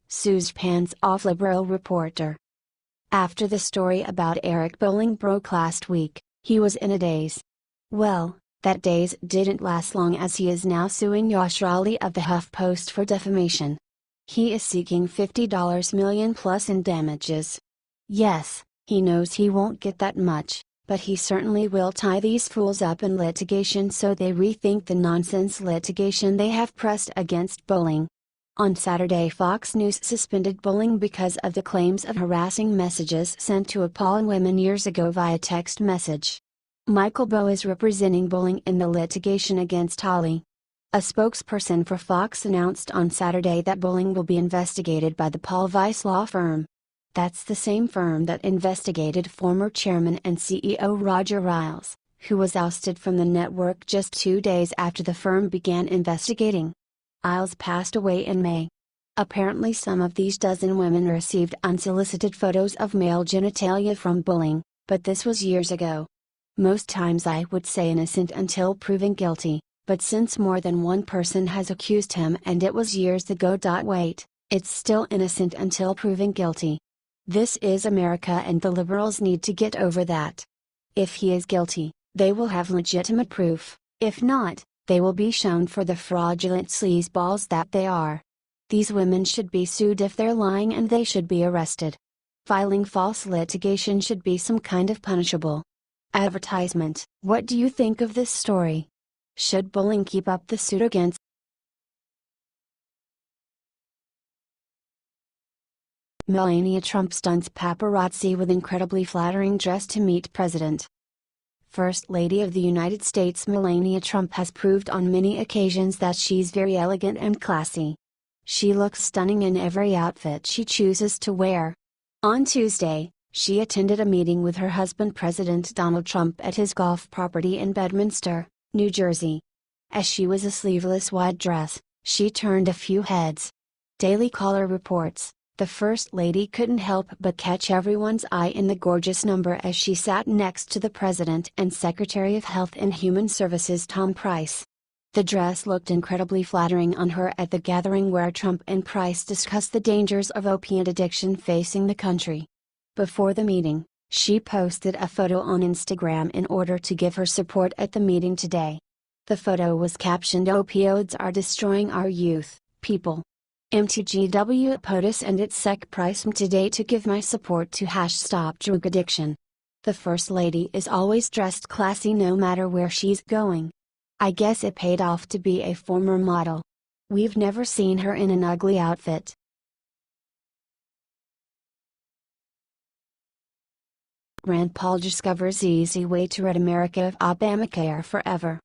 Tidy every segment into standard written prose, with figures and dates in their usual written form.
sues pants off liberal reporter. After the story about Eric Bolling broke last week, he was in a daze. Well, that daze didn't last long, as he is now suing Yash Raleigh of the Huff Post for defamation. He is seeking $50 million plus in damages. Yes, he knows he won't get that much, but he certainly will tie these fools up in litigation so they rethink the nonsense litigation they have pressed against Bolling. On Saturday, Fox News suspended Bolling because of the claims of harassing messages sent to appalling women years ago via text message. Michael Bowe is representing Bolling in the litigation against Holly. A spokesperson for Fox announced on Saturday that Bolling will be investigated by the Paul Weiss law firm. That's the same firm that investigated former chairman and CEO Roger Ailes, who was ousted from the network just 2 days after the firm began investigating. Ailes passed away in May. Apparently some of these dozen women received unsolicited photos of male genitalia from Bolling, but this was years ago. Most times I would say innocent until proven guilty, but since more than one person has accused him and it was years ago. Wait, it's still innocent until proven guilty. This is America and the liberals need to get over that. If he is guilty, they will have legitimate proof; if not, they will be shown for the fraudulent sleazeballs that they are. These women should be sued if they're lying, and they should be arrested. Filing false litigation should be some kind of punishable. Advertisement. What do you think of this story? Should Bolling keep up the suit against Melania Trump stunts paparazzi with incredibly flattering dress to meet president? First Lady of the United States Melania Trump has proved on many occasions that she's very elegant and classy. She looks stunning in every outfit she chooses to wear. On Tuesday, she attended a meeting with her husband President Donald Trump at his golf property in Bedminster, New Jersey. As she was a sleeveless white dress, she turned a few heads. Daily Caller reports, the First Lady couldn't help but catch everyone's eye in the gorgeous number as she sat next to the President and Secretary of Health and Human Services Tom Price. The dress looked incredibly flattering on her at the gathering where Trump and Price discussed the dangers of opiate addiction facing the country. Before the meeting, she posted a photo on Instagram in order to give her support at the meeting today. The photo was captioned, "Opioids are destroying our youth, people. MTGW POTUS and its Sec Price today to give my support to #Stop Drug Addiction." The First Lady is always dressed classy no matter where she's going. I guess it paid off to be a former model. We've never seen her in an ugly outfit. Rand Paul discovers easy way to rid America of Obamacare forever.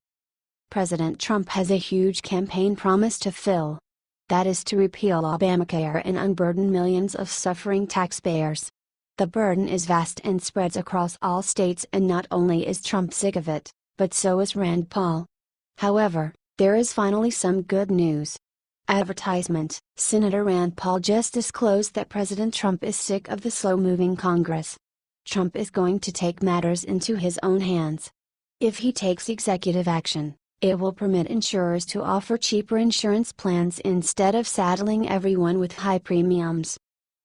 President Trump has a huge campaign promise to fill. That is to repeal Obamacare and unburden millions of suffering taxpayers. The burden is vast and spreads across all states, and not only is Trump sick of it, but so is Rand Paul. However, there is finally some good news. Advertisement. Senator Rand Paul just disclosed that President Trump is sick of the slow-moving Congress. Trump is going to take matters into his own hands. If he takes executive action, it will permit insurers to offer cheaper insurance plans instead of saddling everyone with high premiums.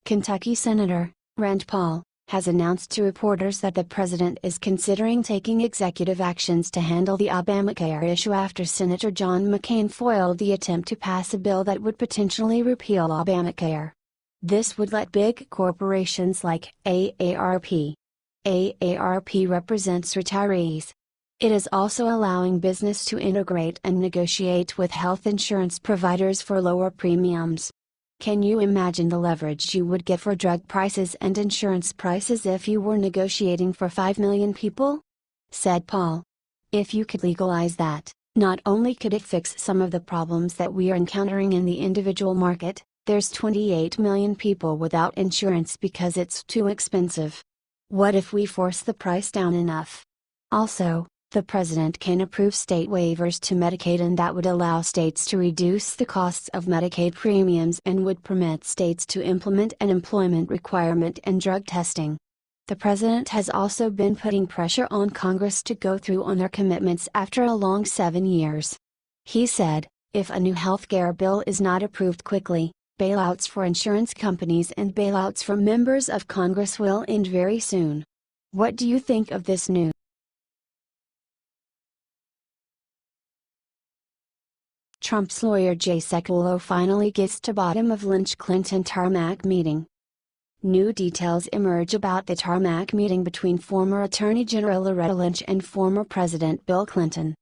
Kentucky Senator Rand Paul has announced to reporters that the president is considering taking executive actions to handle the Obamacare issue after Senator John McCain foiled the attempt to pass a bill that would potentially repeal Obamacare. This would let big corporations like AARP. AARP represents retirees. It is also allowing business to integrate and negotiate with health insurance providers for lower premiums. Can you imagine the leverage you would get for drug prices and insurance prices if you were negotiating for 5 million people? Said Paul. If you could legalize that, not only could it fix some of the problems that we are encountering in the individual market, there's 28 million people without insurance because it's too expensive. What if we force the price down enough? Also, the president can approve state waivers to Medicaid, and that would allow states to reduce the costs of Medicaid premiums and would permit states to implement an employment requirement in drug testing. The president has also been putting pressure on Congress to go through on their commitments after a long 7 years. He said, if a new healthcare bill is not approved quickly, Bailouts for insurance companies and bailouts for members of Congress will end very soon. What do you think of this news? Trump's lawyer Sekulow finally gets to bottom of Lynch-Clinton tarmac meeting. New details emerge about the tarmac meeting between former Attorney General Loretta Lynch and former President Bill Clinton.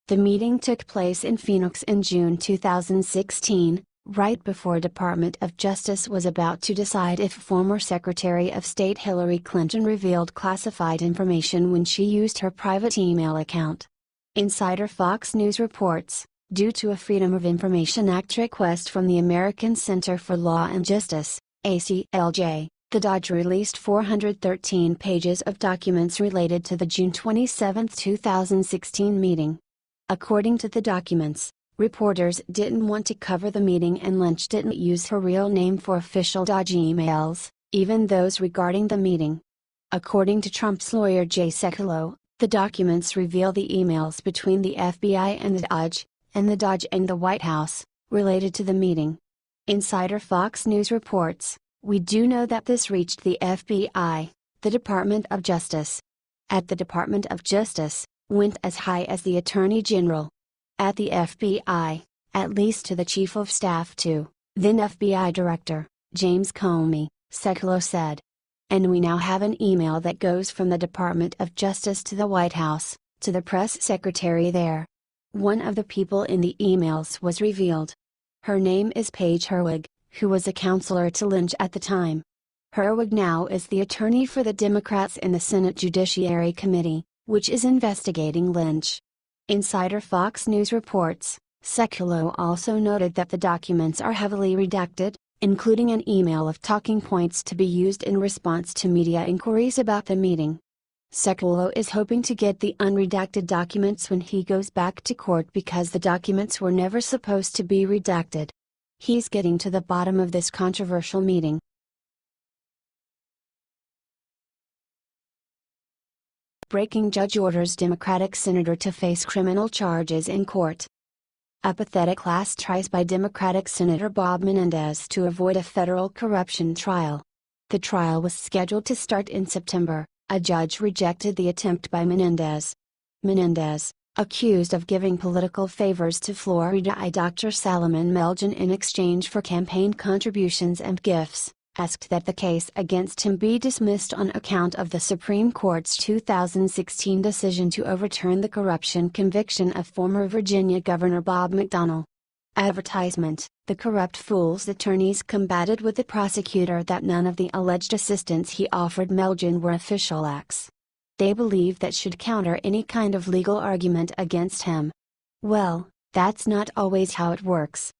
The meeting took place in Phoenix in June 2016, right before Department of Justice was about to decide if former Secretary of State Hillary Clinton revealed classified information when she used her private email account. Insider Fox News reports, due to a Freedom of Information Act request from the American Center for Law and Justice, ACLJ, the DOJ released 413 pages of documents related to the June 27, 2016 meeting. According to the documents, reporters didn't want to cover the meeting and Lynch didn't use her real name for official DOJ emails, even those regarding the meeting. According to Trump's lawyer Sekulow, the documents reveal the emails between the FBI and the DOJ, and the DOJ and the White House, related to the meeting. Insider Fox News reports, "We do know that this reached the FBI, the Department of Justice. At the Department of Justice, went as high as the Attorney General. At the FBI, at least to the Chief of Staff to, then FBI Director, James Comey," Sekulow said. "And we now have an email that goes from the Department of Justice to the White House, to the press secretary there. One of the people in the emails was revealed. Her name is Paige Herwig, who was a counselor to Lynch at the time. Herwig now is the attorney for the Democrats in the Senate Judiciary Committee, which is investigating Lynch." Insider Fox News reports, Sekulow also noted that the documents are heavily redacted, including an email of talking points to be used in response to media inquiries about the meeting. Sekulow is hoping to get the unredacted documents when he goes back to court because the documents were never supposed to be redacted. He's getting to the bottom of this controversial meeting. Breaking judge orders Democratic senator to face criminal charges in court. A pathetic last tries by Democratic Senator Bob Menendez to avoid a federal corruption trial. The trial was scheduled to start in September. A judge rejected the attempt by Menendez. Menendez, accused of giving political favors to Florida Dr. Salomon Melgen in exchange for campaign contributions and gifts, asked that the case against him be dismissed on account of the Supreme Court's 2016 decision to overturn the corruption conviction of former Virginia Governor Bob McDonnell. Advertisement: the corrupt fool's attorneys combated with the prosecutor that none of the alleged assistance he offered Melgen were official acts. They believe that should counter any kind of legal argument against him. Well, that's not always how it works.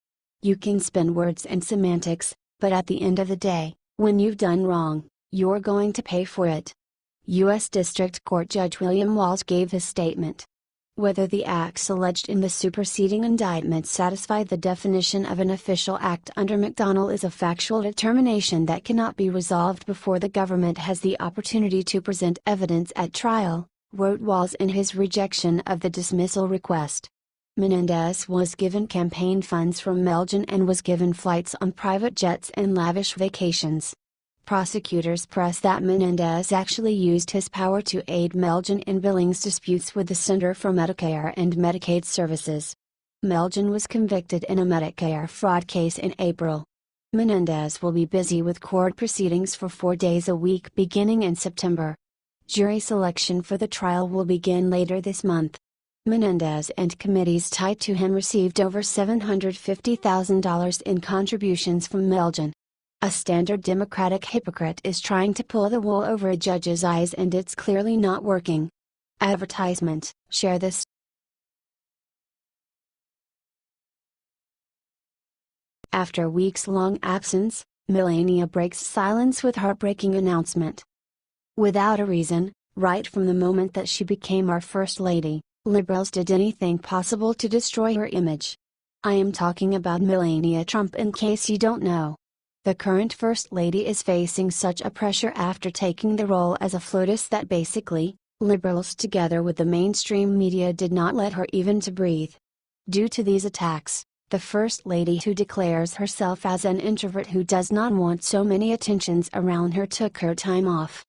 You can spin words and semantics, but at the end of the day, when you've done wrong, you're going to pay for it. U.S. District Court Judge William Walsh gave his statement. Whether the acts alleged in the superseding indictment satisfy the definition of an official act under McDonnell is a factual determination that cannot be resolved before the government has the opportunity to present evidence at trial, wrote Walsh in his rejection of the dismissal request. Menendez was given campaign funds from Melgen and was given flights on private jets and lavish vacations. Prosecutors press that Menendez actually used his power to aid Melgen in billings disputes with the Center for Medicare and Medicaid Services. Melgen was convicted in a Medicare fraud case in April. Menendez will be busy with court proceedings for 4 days a week beginning in September. Jury selection for the trial will begin later this month. Menendez and committees tied to him received over $750,000 in contributions from Melgen. A standard Democratic hypocrite is trying to pull the wool over a judge's eyes and it's clearly not working. Advertisement: share this. After weeks-long absence, Melania breaks silence with heartbreaking announcement. Without a reason, right from the moment that she became our First Lady, liberals did anything possible to destroy her image. I am talking about Melania Trump, in case you don't know. The current First Lady is facing such a pressure after taking the role as a flirtess that basically, liberals together with the mainstream media did not let her even to breathe. Due to these attacks, The First Lady, who declares herself as an introvert who does not want so many attentions around her, took her time off.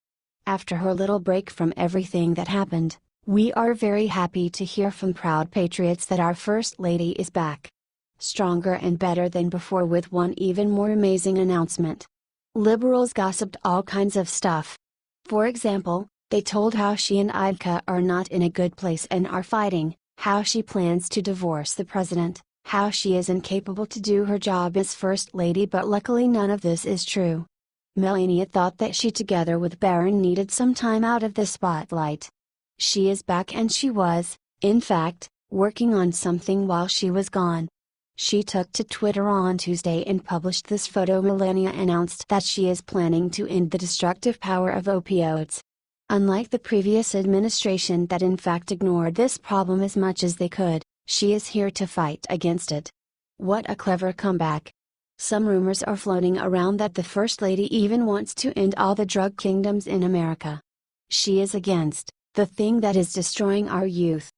After her little break from everything that happened, we are very happy to hear from proud patriots that our First Lady is back. Stronger and better than before, with one even more amazing announcement. Liberals gossiped all kinds of stuff. For example, they told how she and Ivanka are not in a good place and are fighting, how she plans to divorce the president, how she is incapable to do her job as First Lady, but luckily none of this is true. Melania thought that she, together with Barron, needed some time out of the spotlight. She is back, and she was, in fact, working on something while she was gone. She took to Twitter on Tuesday and published this photo. Melania announced that she is planning to end the destructive power of opioids. Unlike the previous administration that in fact ignored this problem as much as they could, she is here to fight against it. What a clever comeback. Some rumors are floating around that the First Lady even wants to end all the drug kingdoms in America. She is against the thing that is destroying our youth.